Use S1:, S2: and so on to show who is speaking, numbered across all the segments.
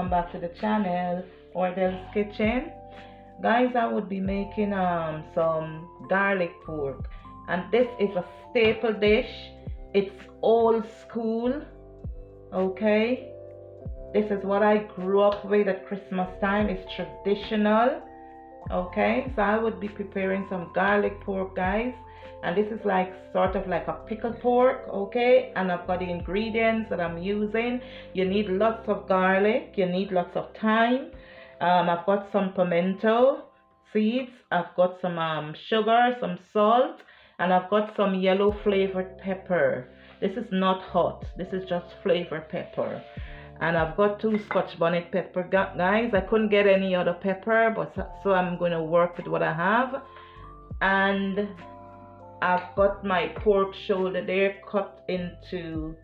S1: welcome back to the channel, Ordel's Kitchen. Guys, I would be making some garlic pork, and this is a staple dish. It's old school, okay? This is what I grew up with at Christmas time. It's traditional, okay? So I would be preparing some garlic pork, guys, and this is like sort of like a pickled pork, okay? And I've got the ingredients that I'm using. You need lots of garlic, you need lots of thyme. I've got some pimento seeds, I've got some sugar, some salt, and I've got some yellow flavored pepper. This is not hot, this is just flavored pepper. And I've got 2 Scotch bonnet pepper, guys. I couldn't get any other pepper, but so I'm going to work with what I have. And I've got my pork shoulder there, cut into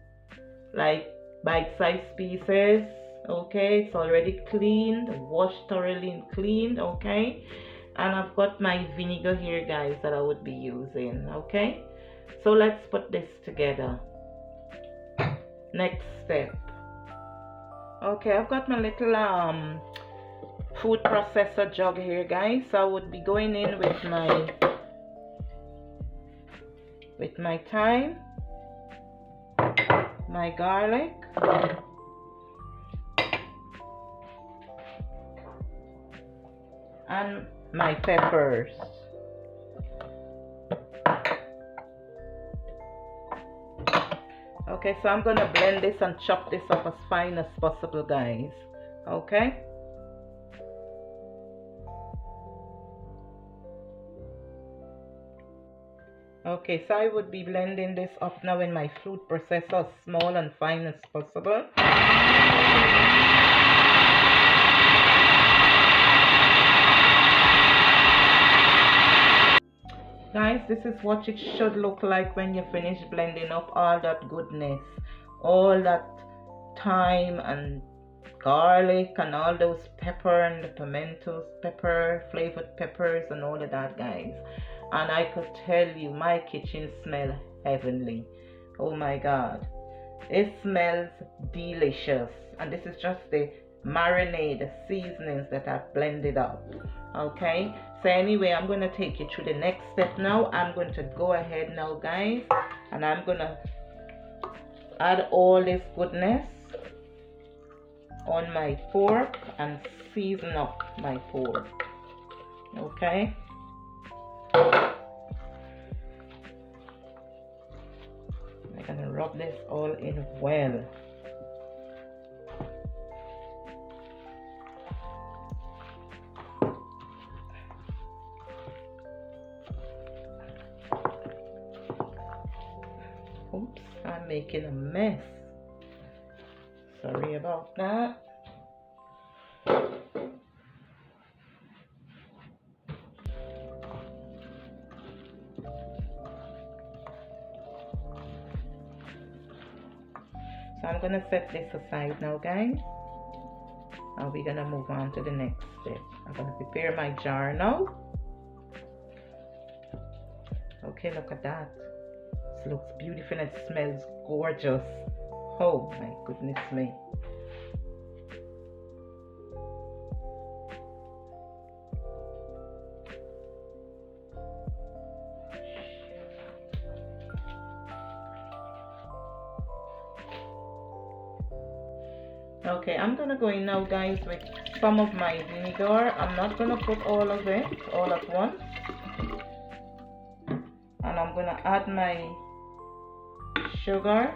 S1: like bite-sized pieces, okay? It's already cleaned, washed thoroughly and cleaned, okay? And I've got my vinegar here, guys, that I would be using, okay? So let's put this together. Next step. Okay, I've got my little food processor jug here, guys. So I would be going in with my thyme, my garlic, and my peppers. Okay, so I'm gonna blend this and chop this up as fine as possible, guys. Okay. Okay, so I would be blending this up now in my food processor, small and fine as possible. Guys, this is what it should look like when you finish blending up all that goodness, all that thyme and garlic and all those pepper and the pimento pepper, flavored peppers and all of that, guys. And I could tell you, my kitchen smells heavenly. Oh my God, it smells delicious. And this is just the marinade, the seasonings that I've blended up, okay? So anyway, I'm going to take you through the next step now. I'm going to go ahead now, guys, and I'm going to add all this goodness on my pork and season up my pork, okay? I'm going to rub this all in well. Oops, I'm making a mess. Sorry about that. So I'm gonna set this aside now, guys. And we're gonna move on to the next step. I'm gonna prepare my jar now. Okay, look at that. This looks beautiful and it smells gorgeous. Oh my goodness me. Okay, I'm gonna go in now, guys, with some of my vinegar. I'm not gonna put all of it all at once. And I'm gonna add my sugar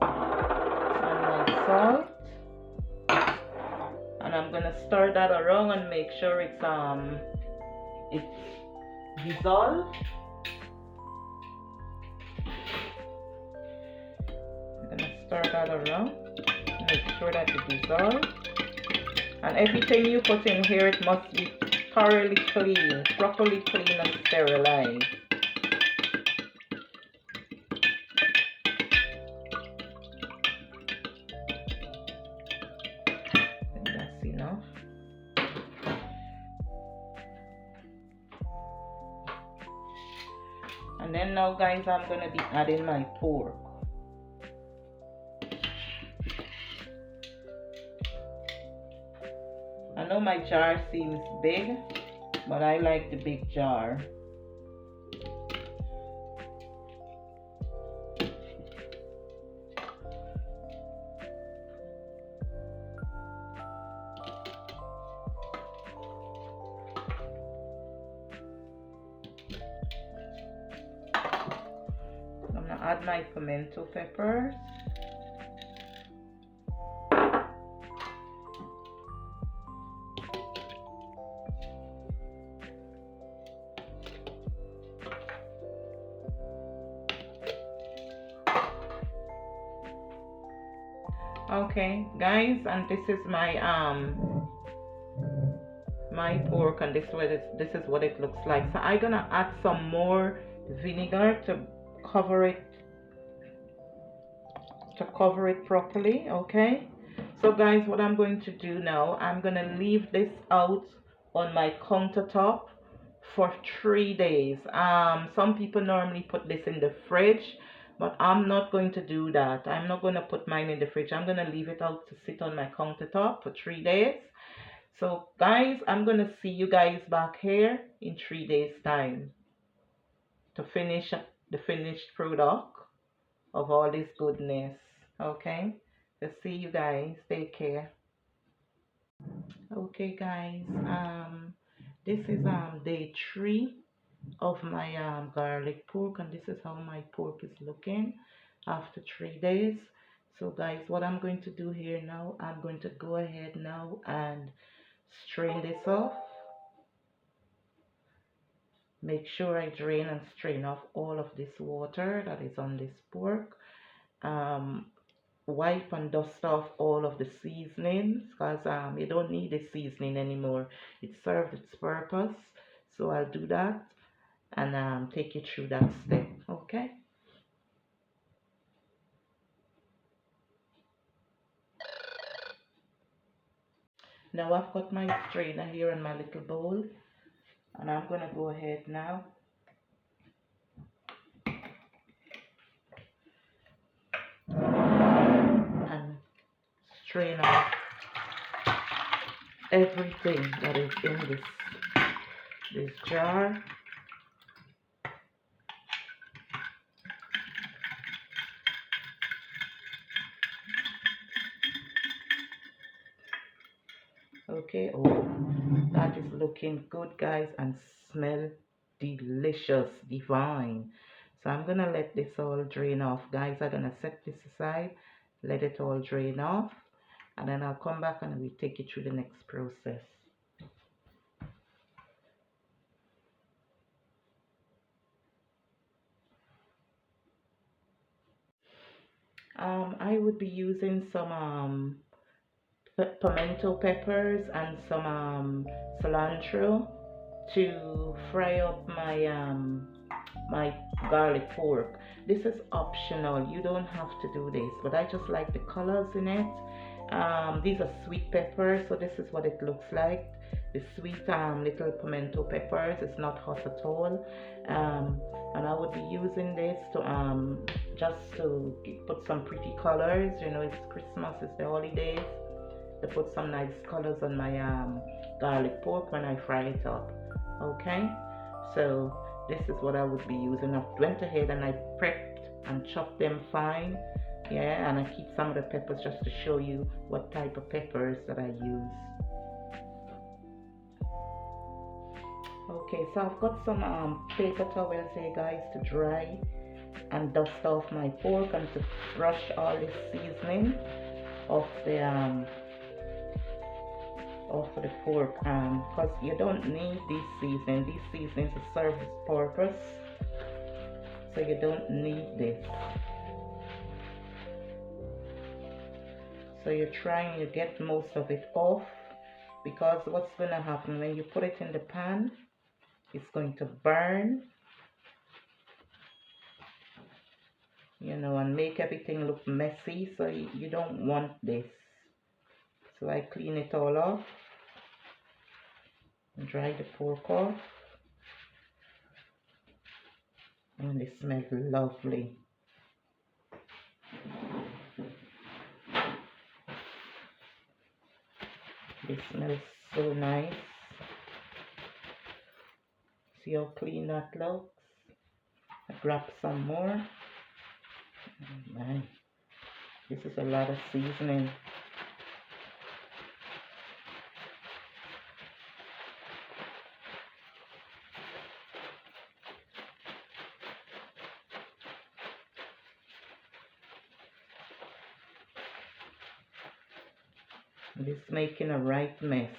S1: and my salt, and I'm gonna stir that around and make sure it's dissolved. I'm gonna stir that around, make sure that it dissolves, and everything you put in here, it must be thoroughly clean, properly clean and sterilized. That's enough. And then now, guys, I'm gonna be adding my pork. I know my jar seems big, but I like the big jar. I'm gonna add my pimento peppers. Okay, guys, and this is my my pork, and this is what it looks like. So I'm gonna add some more vinegar to cover it properly. Okay, so guys, what I'm going to do now, I'm gonna leave this out on my countertop for 3 days. Some people normally put this in the fridge, but I'm not going to do that. I'm not going to put mine in the fridge. I'm going to leave it out to sit on my countertop for 3 days. So guys, I'm going to see you guys back here in 3 days time to finish the finished product of all this goodness. Okay, so see you guys. Take care. Okay guys, this is day 3 of my garlic pork, and this is how my pork is looking after 3 days. So guys, what I'm going to do here now, I'm going to go ahead now and strain this off. Make sure I drain and strain off all of this water that is on this pork. Wipe and dust off all of the seasonings, because you don't need the seasoning anymore. It served its purpose. So I'll do that and take you through that step. Okay, now I've got my strainer here in my little bowl, and I'm gonna go ahead now and strain out everything that is in this jar. Okay, oh, that is looking good guys, and smell delicious, divine. So I'm gonna let this all drain off guys. I'm gonna set this aside, let it all drain off, and then I'll come back and we'll take you through the next process. I would be using some pimento peppers and some cilantro to fry up my garlic pork. This is optional, you don't have to do this, but I just like the colors in it. These are sweet peppers, so this is what it looks like. The sweet little pimento peppers. It's not hot at all, and I would be using this to just to put some pretty colors. You know, it's Christmas, it's the holidays, to put some nice colors on my garlic pork when I fry it up. Okay, so this is what I would be using. I went ahead and I prepped and chopped them fine. Yeah, and I keep some of the peppers just to show you what type of peppers that I use. Okay, so I've got some paper towels here guys to dry and dust off my pork and to brush all this seasoning off the pork, because you don't need these seasonings. These seasonings serve its purpose, so you don't need this. So you're trying to get most of it off, because what's going to happen when you put it in the pan, it's going to burn, you know, and make everything look messy. So you don't want this. So I clean it all off and dry the pork off, and it smells lovely. This smells so nice. See how clean that looks? I grab some more. Oh, man, this is a lot of seasoning. I'm just making a right mess.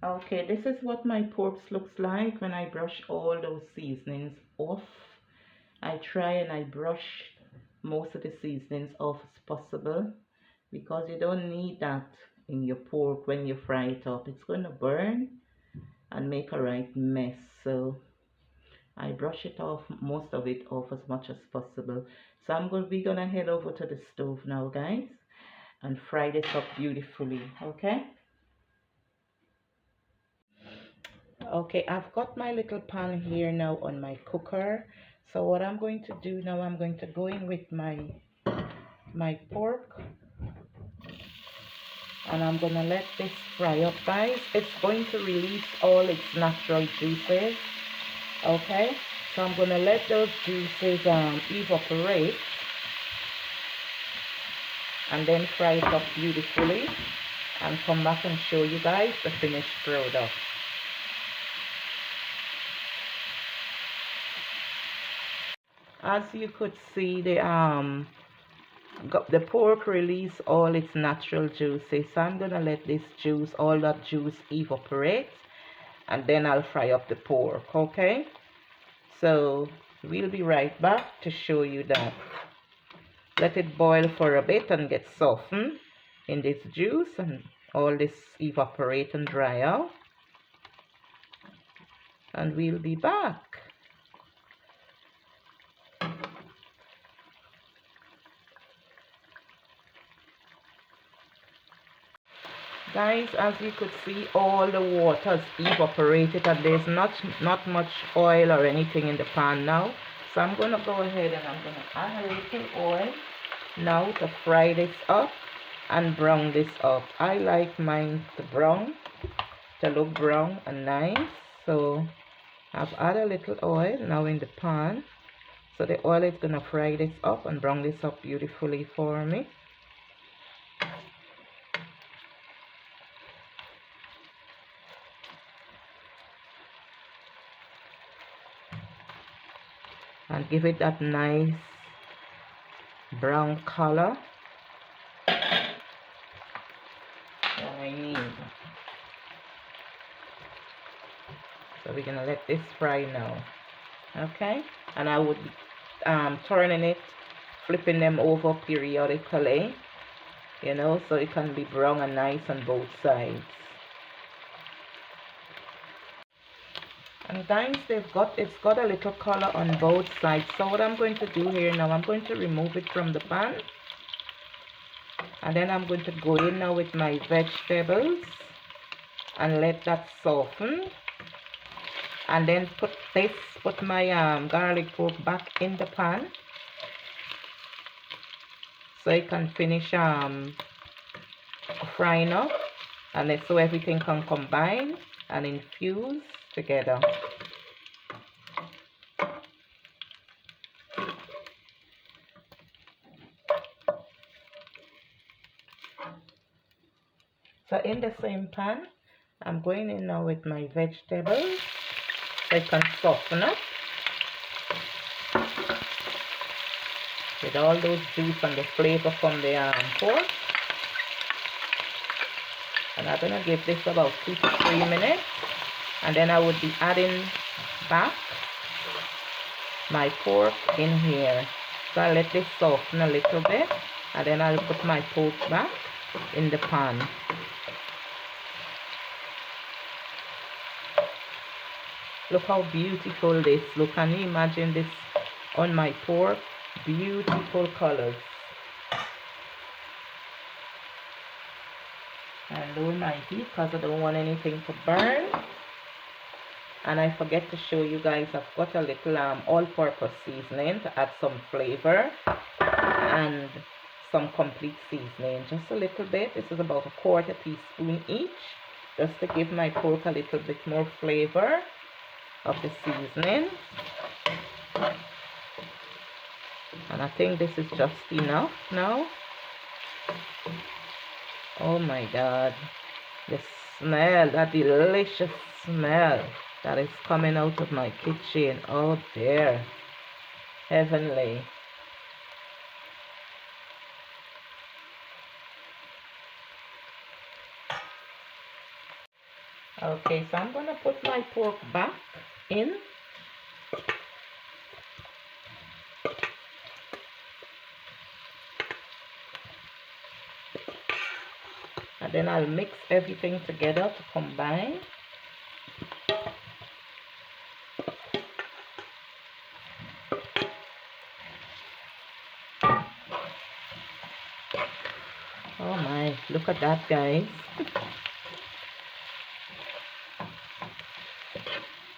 S1: Okay, this is what my pork looks like when I brush all those seasonings off. I try and I brush most of the seasonings off as possible because you don't need that in your pork when you fry it up. It's going to burn and make a right mess. So I brush it off, most of it off as much as possible. So we're gonna head over to the stove now, guys, and fry this up beautifully. Okay, I've got my little pan here now on my cooker. So what I'm going to do now, I'm going to go in with my pork, and I'm gonna let this fry up, guys. It's going to release all its natural juices. Okay, so I'm gonna let those juices evaporate and then fry it up beautifully and come back and show you guys the finished product. As you could see, the pork release all its natural juices, so I'm gonna let this juice, all that juice, evaporate, and then I'll fry up the pork. Okay, so we'll be right back to show you that. Let it boil for a bit and get softened in this juice, and all this evaporate and dry out, and we'll be back. Guys, as you could see, all the water's evaporated and there's not much oil or anything in the pan now. So I'm gonna go ahead and I'm gonna add a little oil now to fry this up and brown this up. I like mine to look brown and nice. So I've added a little oil now in the pan. So the oil is gonna fry this up and brown this up beautifully for me. And give it that nice brown color that I need. So we're gonna let this fry now. Okay, and I would be turning it, flipping them over periodically, you know, so it can be brown and nice on both sides. And guys, it's got a little color on both sides. So what I'm going to do here now, I'm going to remove it from the pan, and then I'm going to go in now with my vegetables and let that soften, and then put my garlic pork back in the pan so it can finish frying up, and so everything can combine and infuse together. So in the same pan, I'm going in now with my vegetables so it can soften up with all those juice and the flavor from the pork. And I'm gonna give this about 2 to 3 minutes, and then I would be adding back my pork in here. So I'll let this soften a little bit, and then I'll put my pork back in the pan. Look how beautiful this look. Can you imagine this on my pork? Beautiful colors. And lower my heat because I don't want anything to burn. And I forget to show you guys, I've got a little all-purpose seasoning to add some flavor and some complete seasoning, just a little bit. This is about 1/4 teaspoon each, just to give my pork a little bit more flavor of the seasoning. And I think this is just enough now. Oh my God, the smell, that delicious smell that is coming out of my kitchen. Oh dear, heavenly. Okay, so I'm gonna put my pork back in. And then I'll mix everything together to combine. Oh my, look at that, guys.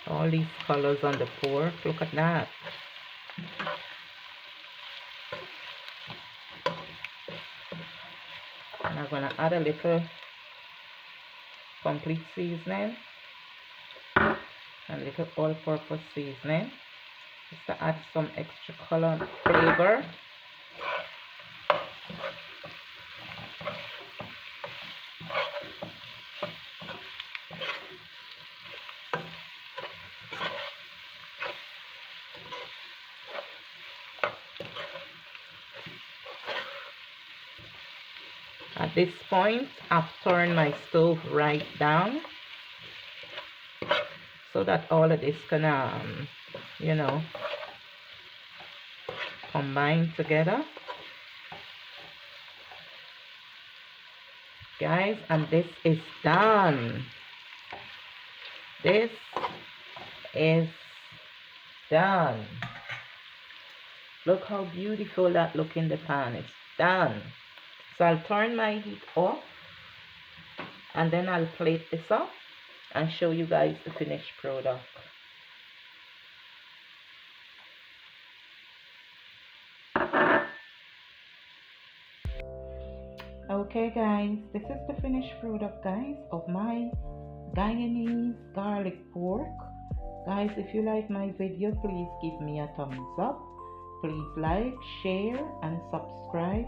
S1: All these colors on the pork, look at that. And I'm gonna add a little complete seasoning and a little all-purpose seasoning, just to add some extra color and flavor. At this point, I've turned my stove right down so that all of this can, you know, combine together. Guys, and this is done. This is done. Look how beautiful that look in the pan. It's done. So I'll turn my heat off and then I'll plate this up and show you guys the finished product. Okay guys, this is the finished product, guys, of my Guyanese garlic pork. Guys, if you like my video, please give me a thumbs up. Please like, share and subscribe.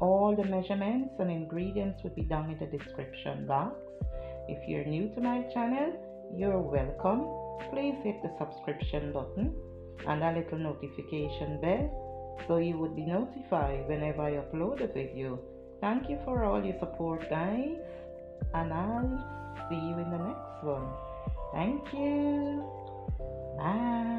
S1: All the measurements and ingredients will be down in the description box. If you're new to my channel, you're welcome. Please hit the subscription button and a little notification bell so you would be notified whenever I upload a video. Thank you for all your support, guys, and I'll see you in the next one. Thank you. Bye.